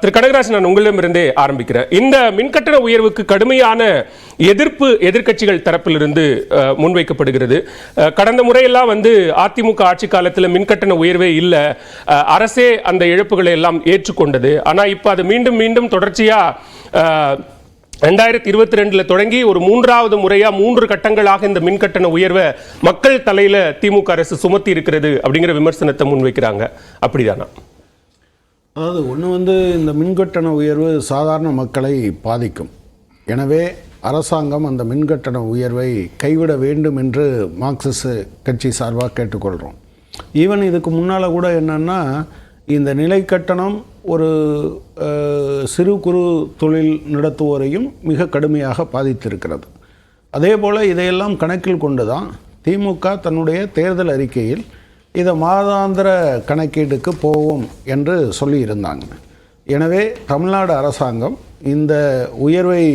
திரு கனகராஜ், நான் உங்களிடமிருந்தே ஆரம்பிக்கிறேன். இந்த மின்கட்டண உயர்வுக்கு கடுமையான எதிர்ப்பு எதிர்க்கட்சிகள் தரப்பிலிருந்து முன்வைக்கப்படுகிறது. கடந்த முறையெல்லாம் அதிமுக ஆட்சி காலத்தில் மின்கட்டண உயர்வே இல்லை, அரசே அந்த இழப்புகளை எல்லாம் ஏற்றுக்கொண்டது. ஆனால் இப்போ அது மீண்டும் மீண்டும் தொடர்ச்சியா 2022 தொடங்கி ஒரு 3வது முறையா 3 கட்டங்களாக இந்த மின்கட்டண உயர்வை மக்கள் தலையில திமுக அரசு சுமத்தி இருக்கிறது அப்படிங்கிற விமர்சனத்தை முன்வைக்கிறாங்க. அப்படிதானா? அதாவது ஒன்று இந்த மின்கட்டண உயர்வு சாதாரண மக்களை பாதிக்கும். எனவே அரசாங்கம் அந்த மின்கட்டண உயர்வை கைவிட வேண்டும் என்று மார்க்சிஸ்ட் கட்சி சார்பாக கேட்டுக்கொள்கிறோம். ஈவன் இதுக்கு முன்னால் கூட என்னென்னா, இந்த நிலை கட்டணம் ஒரு சிறு குறு தொழில் நடத்துவோரையும் மிக கடுமையாக பாதித்திருக்கிறது. அதே போல் இதையெல்லாம் கணக்கில் கொண்டு தான் திமுக தன்னுடைய தேர்தல் அறிக்கையில் இதை மாதாந்திர கணக்கீடுக்கு போவோம் என்று சொல்லியிருந்தாங்க. எனவே தமிழ்நாடு அரசாங்கம் இந்த உயர்வை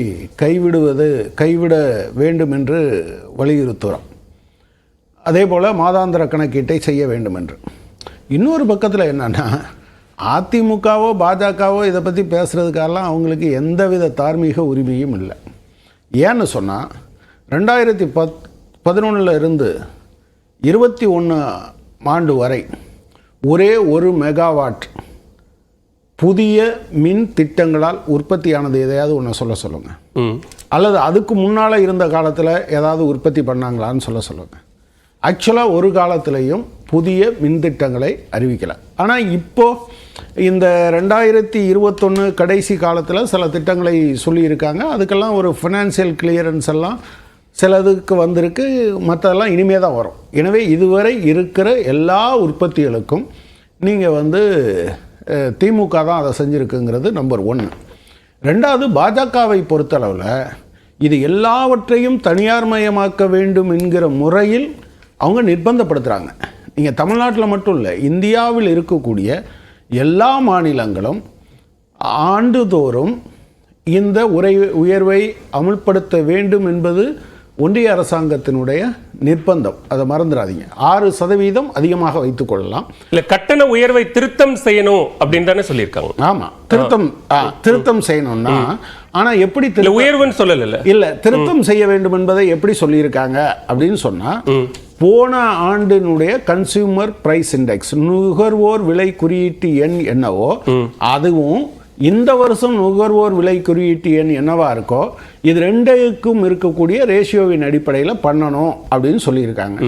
கைவிட வேண்டும் என்று வலியுறுத்துகிறோம். அதே போல் மாதாந்திர கணக்கீட்டை செய்ய வேண்டும் என்று. இன்னொரு பக்கத்தில் என்னென்னா, அதிமுகவோ பாஜகவோ இதை பற்றி பேசுகிறதுக்கெல்லாம் அவங்களுக்கு எந்தவித தார்மீக உரிமையும் இல்லை. ஏன்னு சொன்னால் 2011 இருந்து 21 ஆண்டு வரை ஒரே 1 மெகாவாட் புதிய மின் திட்டங்களால் உற்பத்தியானது எதையாவது ஒன்று சொல்லுங்கள். அல்லது அதுக்கு முன்னால் இருந்த காலத்தில் ஏதாவது உற்பத்தி பண்ணாங்களான்னு சொல்லுங்கள். ஆக்சுவலாக ஒரு காலத்திலையும் புதிய மின் திட்டங்களை அறிவிக்கலை. ஆனால் இப்போது இந்த 2021 கடைசி காலத்தில் சில திட்டங்களை சொல்லியிருக்காங்க. அதுக்கெல்லாம் ஒரு ஃபினான்சியல் கிளியரன்ஸ் எல்லாம் சிலதுக்கு வந்திருக்கு, மற்றதெல்லாம் இனிமே தான் வரும். எனவே இதுவரை இருக்கிற எல்லா உற்பத்திகளுக்கும் நீங்கள் திமுக தான் அதை செஞ்சுருக்குங்கிறது நம்பர் 1. 2வது, பாஜகவை பொறுத்தளவில் இது எல்லாவற்றையும் தனியார் மயமாக்க வேண்டும் என்கிற முறையில் அவங்க நிர்பந்தப்படுத்துகிறாங்க. நீங்கள் தமிழ்நாட்டில் மட்டும் இல்லை, இந்தியாவில் இருக்கக்கூடிய எல்லா மாநிலங்களும் ஆண்டுதோறும் இந்த உயர்வை அமுல்படுத்த வேண்டும் என்பது ஒன்றிய அரசாங்கத்தினுடைய நிர்பந்தம். அதை மறந்துடாதீங்க. 6% அதிகமாக வைத்துக் கொள்ளலாம். இல்லை, கட்டண உயர்வை திருத்தம் செய்யணும் அப்படின்னு தானே சொல்லியிருக்காங்க. ஆமாம், திருத்தம் செய்யணும்னா, ஆனால் எப்படி உயர்வுன்னு சொல்லல, இல்லை திருத்தம் செய்ய வேண்டும் என்பதை எப்படி சொல்லியிருக்காங்க அப்படின்னு சொன்னால், போன ஆண்டினுடைய கன்சியூமர் பிரைஸ் இண்டெக்ஸ், நுகர்வோர் விலை குறியீட்டு எண் என்னவோ அதுவும் இந்த வருஷம் நுகர்வோர் விலை குறியீட்டு எண் என்னவா இருக்கோ இது 2க்கும் இருக்கக்கூடிய ரேஷியோவின் அடிப்படையில் பண்ணணும் அப்படின்னு சொல்லியிருக்காங்க.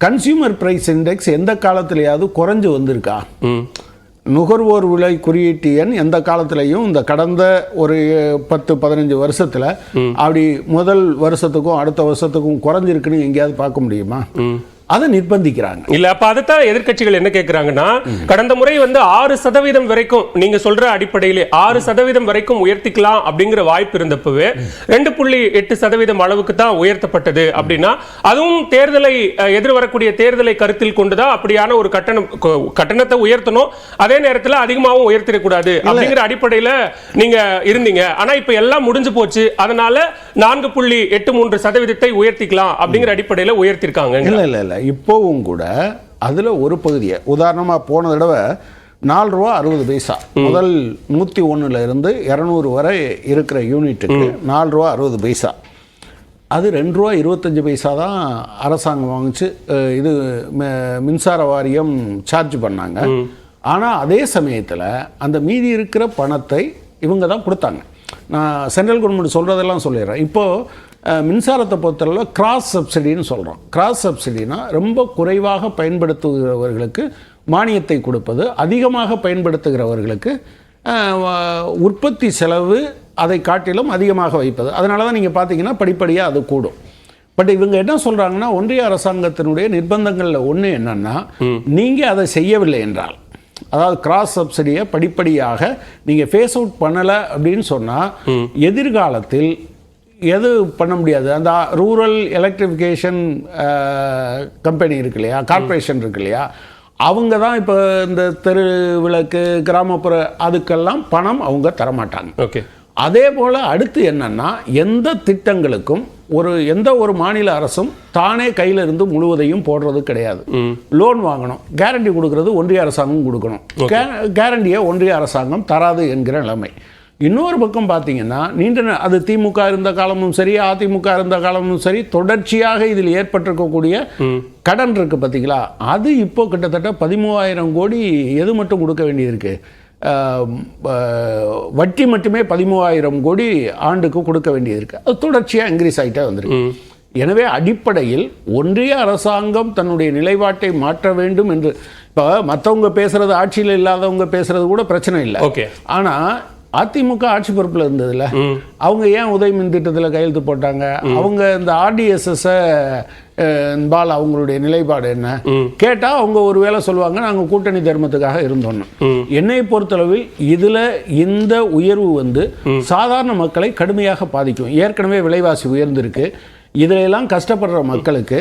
கன்சியூமர் பிரைஸ் இண்டெக்ஸ் எந்த காலத்திலேயாவது குறைஞ்சு வந்திருக்கா? நுகர்வோர் விலை குறியீட்டு எண் எந்த காலத்திலையும் இந்த கடந்த ஒரு 10-15 வருஷத்தில் அப்படி முதல் வருஷத்துக்கும் அடுத்த வருஷத்துக்கும் குறைஞ்சிருக்குன்னு எங்கேயாவது பார்க்க முடியுமா? அதை நிர்பந்திக்கிறாங்க. இல்ல, அப்ப அதைத்தான் எதிர்க்கட்சிகள் என்ன கேட்கிறாங்கன்னா, கடந்த முறை 6% வரைக்கும் நீங்க சொல்ற அடிப்படையிலே 6% வரைக்கும் உயர்த்திக்கலாம் அப்படிங்கிற வாய்ப்பு இருந்தப்பவே 2.8% அளவுக்கு தான் உயர்த்தப்பட்டது. அப்படின்னா அதுவும் தேர்தலை எதிர்வரக்கூடிய தேர்தலை கருத்தில் கொண்டுதான் அப்படியான ஒரு கட்டணத்தை உயர்த்தணும், அதே நேரத்தில் அதிகமாகவும் உயர்த்திடக்கூடாது அப்படிங்கிற அடிப்படையில நீங்க இருந்தீங்க. ஆனா இப்ப எல்லாம் முடிஞ்சு போச்சு, அதனால 4.83% உயர்த்திக்கலாம் அப்படிங்கிற அடிப்படையில உயர்த்திருக்காங்க. இல்ல, இப்போவும் கூட அதில் ஒரு பகுதியை உதாரணமாக போன தடவை $4.60 முதல் 101 இருந்து 200 வரை இருக்கிற யூனிட்டுக்கு $4.60. அது $2.25 தான் அரசாங்கம் வாங்கிச்சு. இது மின்சார வாரியம் சார்ஜ் பண்ணாங்க. ஆனால் அதே சமயத்தில் அந்த மீதி இருக்கிற பணத்தை இவங்க தான் கொடுத்தாங்க. நான் சென்ட்ரல் கவர்மெண்ட் சொல்கிறதெல்லாம் சொல்லிடுறேன். இப்போது மின்சாரத்தை பொறுத்தளவில் கிராஸ் சப்சிடின்னு சொல்கிறோம். கிராஸ் சப்சிடினா ரொம்ப குறைவாக பயன்படுத்துகிறவர்களுக்கு மானியத்தை கொடுப்பது, அதிகமாக பயன்படுத்துகிறவர்களுக்கு உற்பத்தி செலவு அதை காட்டிலும் அதிகமாக வைப்பது. அதனால தான் நீங்கள் பார்த்தீங்கன்னா படிப்படியாக அது கூடும். பட் இவங்க என்ன சொல்கிறாங்கன்னா, ஒன்றிய அரசாங்கத்தினுடைய நிர்பந்தங்களில் ஒன்று என்னென்னா, நீங்கள் அதை செய்யவில்லை என்றால், அதாவது கிராஸ் சப்சிடியை படிப்படியாக நீங்கள் ஃபேஸ் அவுட் பண்ணலை அப்படின்னு சொன்னால் எதிர்காலத்தில் எது பண்ண முடியாது. அந்த ரூரல் எலக்ட்ரிஃபிகேஷன் கம்பெனி இருக்கு இல்லையா, கார்பரேஷன் இருக்கு இல்லையா, அவங்க தான் இப்போ இந்த தெரு விளக்கு கிராமப்புற அதுக்கெல்லாம் பணம் அவங்க தரமாட்டாங்க. ஓகே. அதே போல் அடுத்து என்னன்னா, எந்த திட்டங்களுக்கும் எந்த ஒரு மாநில அரசும் தானே கையில இருந்து முழுவதையும் போடுறது கிடையாது. லோன் வாங்கணும், கேரண்டி கொடுக்கறது ஒன்றிய அரசாங்கம் கொடுக்கணும். கேரண்டியை ஒன்றிய அரசாங்கம் தராது என்கிற நிலைமை. இன்னொரு பக்கம் பார்த்தீங்கன்னா அது திமுக இருந்த காலமும் சரி, அதிமுக இருந்த காலமும் சரி, தொடர்ச்சியாக இதில் ஏற்பட்டிருக்கக்கூடிய கடன் இருக்கு பார்த்தீங்களா, அது இப்போ கிட்டத்தட்ட 13,000 கோடி எது மட்டும் கொடுக்க வேண்டியிருக்கு, வட்டி மட்டுமே 13,000 கோடி ஆண்டுக்கு கொடுக்க வேண்டியிருக்கு. அது தொடர்ச்சியாக இன்க்ரீஸ் ஆகிட்டே வந்திருக்கு. எனவே அடிப்படையில் ஒன்றிய அரசாங்கம் தன்னுடைய நிலைப்பாட்டை மாற்ற வேண்டும் என்று இப்போ மற்றவங்க பேசுறது, ஆட்சியில் இல்லாதவங்க பேசுறது கூட பிரச்சனை இல்லை. ஆனால் அதிமுக ஆட்சி பொறுப்பில் இருந்ததுல அவங்க ஏன் உதய மின் திட்டத்தில் கையெழுத்து போட்டாங்க? அவங்க இந்த RDSS பால் அவங்களுடைய நிலைப்பாடு என்ன கேட்டா அவங்க ஒரு வேளை சொல்லுவாங்க, நாங்கள் கூட்டணி தர்மத்துக்காக இருந்தோன்னு. என்னை பொறுத்தளவில் இதுல இந்த உயர்வு சாதாரண மக்களை கடுமையாக பாதிக்கும். ஏற்கனவே விலைவாசி உயர்ந்திருக்கு. இதிலெல்லாம் கஷ்டப்படுற மக்களுக்கு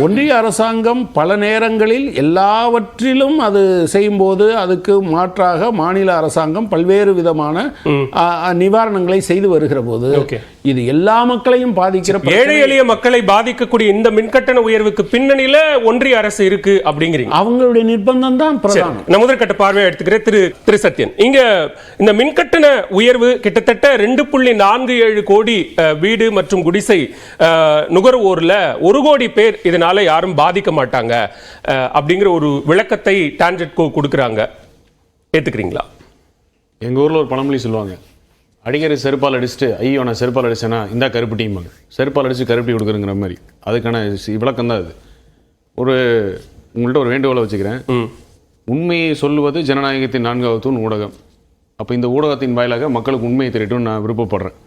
ஒன்றிய அரசாங்கம் பல நேரங்களில் எல்லாவற்றிலும் அது செய்யும்போது அதுக்கு மாற்றாக மாநில அரசாங்கம் பல்வேறு விதமான நிவாரணங்களை செய்து வருகிற போது இது எல்லா மக்களையும் பாதிக்கிற, ஏழை எளிய மக்களை பாதிக்கக்கூடிய இந்த மின்கட்டண உயர்வுக்கு பின்னணியில ஒன்றிய அரசு இருக்கு அப்படிங்கிறீங்க. அவங்களுடைய நிர்பந்தம் தான் பிரதானம். நான் முதற்கட்ட பார்வையை எடுத்துக்கிறேன். திரு சத்யன், இங்க இந்த மின்கட்டண உயர்வு கிட்டத்தட்ட 2.47 கோடி வீடு மற்றும் குடிசை நுகர்வோர்ல 1 கோடி பேர் இதனால யாரும் பாதிக்க மாட்டாங்க அப்படிங்கிற ஒரு விளக்கத்தை டான்ஜெட்கோ கொடுக்குறாங்க. ஏத்துக்கிறீங்களா? எங்க ஊர்ல ஒரு பழமொழி சொல்லுவாங்க, அடிக்கிற செருப்பால் அடிச்சுட்டு ஐயோ நான் செருப்பால் அடிச்சேன்னா இந்த கருப்பு டீம் செருப்பால் அடிச்சு கருப்பி கொடுக்குறங்கிற மாதிரி. அதுக்கான விளக்கம் தான் அது. உங்கள்கிட்ட ஒரு வேண்டுகோளை வச்சுக்கிறேன். உண்மையை சொல்லுவது ஜனநாயகத்தின் 4வது தூண் ஊடகம். அப்போ இந்த ஊடகத்தின் வாயிலாக மக்களுக்கு உண்மையை தெரியட்டும்னு நான் விருப்பப்படுறேன்.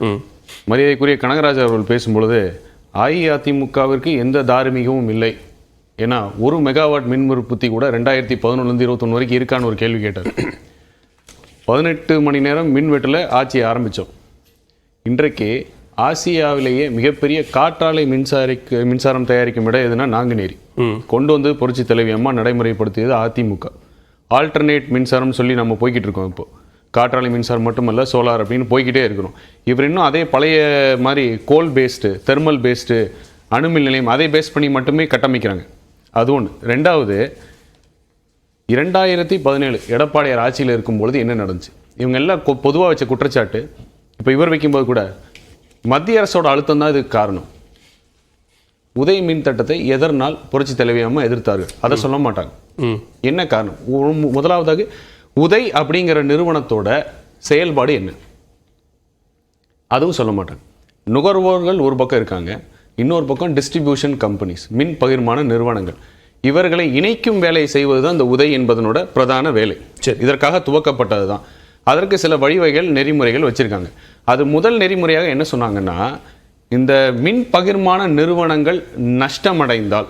மரியாதைக்குரிய கனகராஜ் அவர்கள் பேசும்பொழுது அஇஅதிமுகவிற்கு எந்த தார்மீகமும் இல்லை, ஏன்னா 1 மெகாவாட் மின் உற்பத்தி கூட 2011 21 வரைக்கும் இருக்கான்னு ஒரு கேள்வி கேட்டார். 18 மணி நேரம் மின்வெட்டில் ஆட்சியை ஆரம்பித்தோம். இன்றைக்கு ஆசியாவிலேயே மிகப்பெரிய காற்றாலை மின்சாரம் தயாரிக்கும் இடம் எதுனா நாங்குநேரி. கொண்டு வந்து புரட்சி தலைவி அம்மா நடைமுறைப்படுத்தியது அதிமுக. ஆல்டர்னேட் மின்சாரம் சொல்லி நம்ம போய்கிட்டு இருக்கோம். இப்போ காற்றாலை மின்சாரம் மட்டுமல்ல, சோலார் அப்படின்னு போய்கிட்டே இருக்கிறோம். இவர் இன்னும் அதே பழைய மாதிரி கோல் பேஸ்டு, தெர்மல் பேஸ்டு, அணுமின் நிலையம் அதை பேஸ் பண்ணி மட்டுமே கட்டமைக்கிறாங்க. அது ஒன்று. ரெண்டாவது, 2017 எடப்பாடியார் ஆட்சியில் இருக்கும்பொழுது என்ன நடந்துச்சு? இவங்க எல்லாம் பொதுவாக வச்ச குற்றச்சாட்டு, இப்போ இவர் வைக்கும்போது கூட மத்திய அரசோட அழுத்தம் தான் இதுக்கு காரணம். உதய மின் திட்டத்தை எதனால் புரட்சி தலைவி அம்மா எதிர்த்தார்கள், அதை சொல்ல மாட்டாங்க. என்ன காரணம்? முதலாவதாக உதய் அப்படிங்கிற நிறுவனத்தோட செயல்பாடு என்ன, அதுவும் சொல்ல மாட்டாங்க. நுகர்வோர்கள் ஒரு பக்கம் இருக்காங்க, இன்னொரு பக்கம் டிஸ்ட்ரிபியூஷன் கம்பெனிஸ், மின் பகிர்மான நிறுவனங்கள். இவர்களை இணைக்கும் வேலையை செய்வதுதான் இந்த உதய் என்பதனோட பிரதான வேலை. சரி, இதற்காக துவக்கப்பட்டது தான். அதற்கு சில வழிவகைகள், நெறிமுறைகள் வச்சிருக்காங்க. அது முதல் நெறிமுறையாக என்ன சொன்னாங்கன்னா, இந்த மின் பகிர்மான நிறுவனங்கள் நஷ்டமடைந்தால்